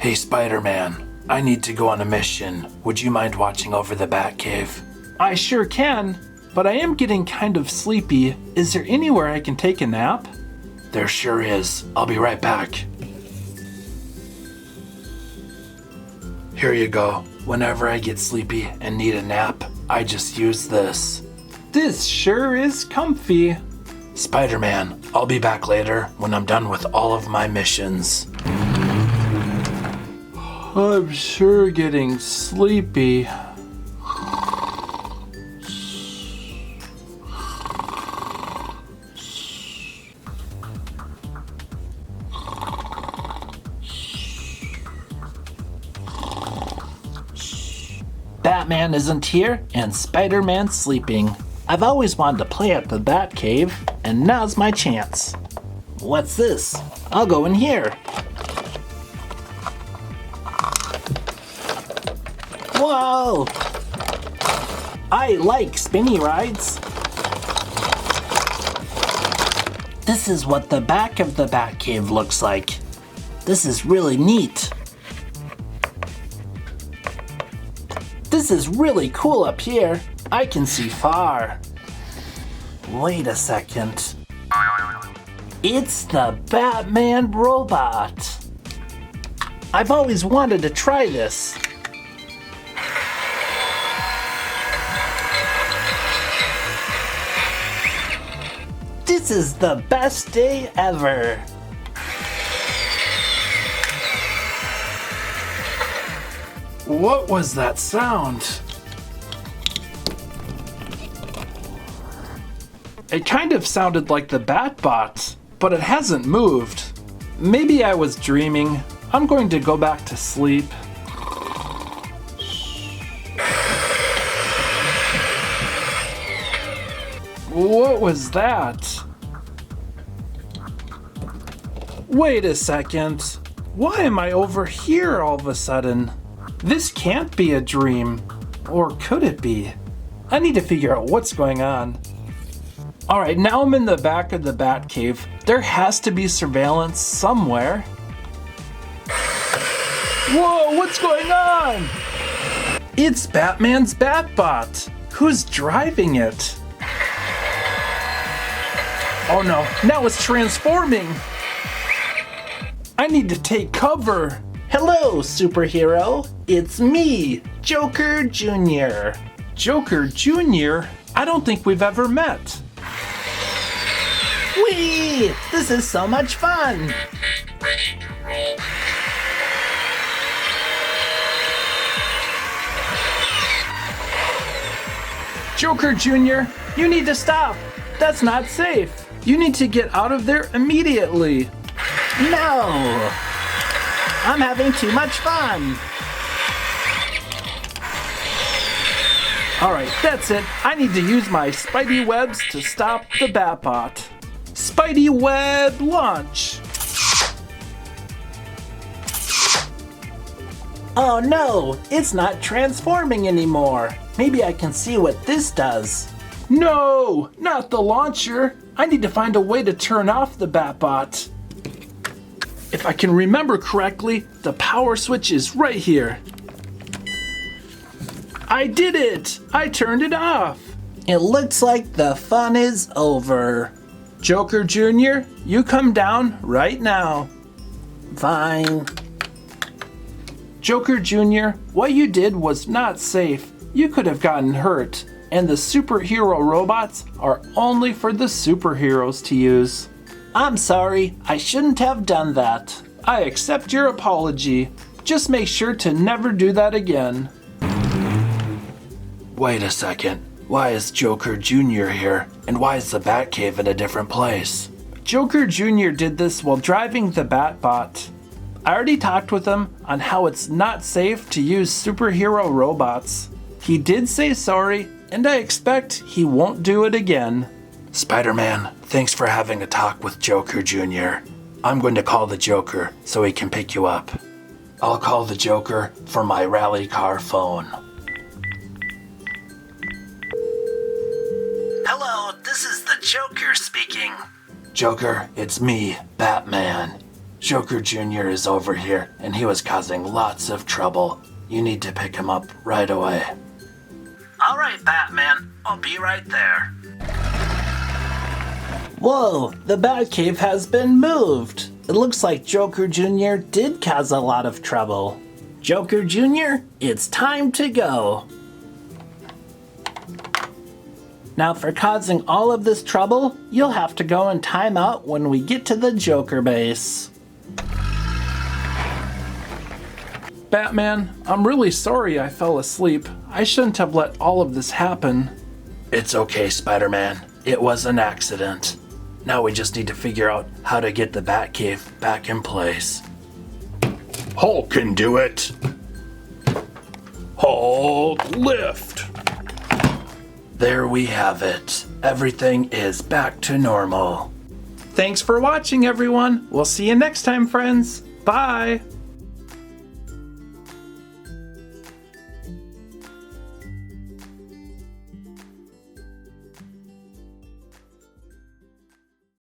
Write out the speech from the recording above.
Hey, Spider-Man, I need to go on a mission. Would you mind watching over the Batcave? I sure can, but I am getting kind of sleepy. Is there anywhere I can take a nap? There sure is. I'll be right back. Here you go. Whenever I get sleepy and need a nap, I just use this. This sure is comfy. Spider-Man, I'll be back later when I'm done with all of my missions. I'm sure getting sleepy. Batman isn't here, and Spider-Man's sleeping. I've always wanted to play at the Batcave, and now's my chance. What's this? I'll go in here. Whoa! I like spinny rides. This is what the back of the Batcave looks like. This is really neat. This is really cool up here. I can see far. Wait a second. It's the Batman robot. I've always wanted to try this. This is the best day ever. What was that sound? It kind of sounded like the Batbot, but it hasn't moved. Maybe I was dreaming. I'm going to go back to sleep. What was that? Wait a second. Why am I over here all of a sudden? This can't be a dream. Or could it be? I need to figure out what's going on. Alright, now I'm in the back of the Batcave. There has to be surveillance somewhere. Whoa, what's going on? It's Batman's Batbot. Who's driving it? Oh no, now it's transforming. I need to take cover. Hello, superhero. It's me, Joker Jr. Joker Jr.? I don't think we've ever met. Whee! This is so much fun! Joker Jr., you need to stop. That's not safe. You need to get out of there immediately. No! I'm having too much fun. Alright, that's it. I need to use my Spidey webs to stop the Batbot. Spidey web launch! Oh no, it's not transforming anymore. Maybe I can see what this does. No, not the launcher. I need to find a way to turn off the Batbot. If I can remember correctly, the power switch is right here. I did it! I turned it off. It looks like the fun is over. Joker Jr., you come down right now. Fine. Joker Jr., what you did was not safe. You could have gotten hurt. And the superhero robots are only for the superheroes to use. I'm sorry, I shouldn't have done that. I accept your apology. Just make sure to never do that again. Wait a second. Why is Joker Jr. here? And why is the Batcave in a different place? Joker Jr. did this while driving the Batbot. I already talked with him on how it's not safe to use superhero robots. He did say sorry, and I expect he won't do it again. Spider-Man, thanks for having a talk with Joker Jr. I'm going to call the Joker so he can pick you up. I'll call the Joker for my rally car phone. Hello, this is the Joker speaking. Joker, it's me, Batman. Joker Jr. is over here, and he was causing lots of trouble. You need to pick him up right away. All right, Batman. I'll be right there. Whoa, the Batcave has been moved. It looks like Joker Jr. did cause a lot of trouble. Joker Jr., it's time to go. Now for causing all of this trouble, you'll have to go in timeout when we get to the Joker base. Batman, I'm really sorry I fell asleep. I shouldn't have let all of this happen. It's okay, Spider-Man. It was an accident. Now we just need to figure out how to get the Batcave back in place. Hulk can do it. Hulk lift. There we have it. Everything is back to normal. Thanks for watching, everyone. We'll see you next time, friends. Bye.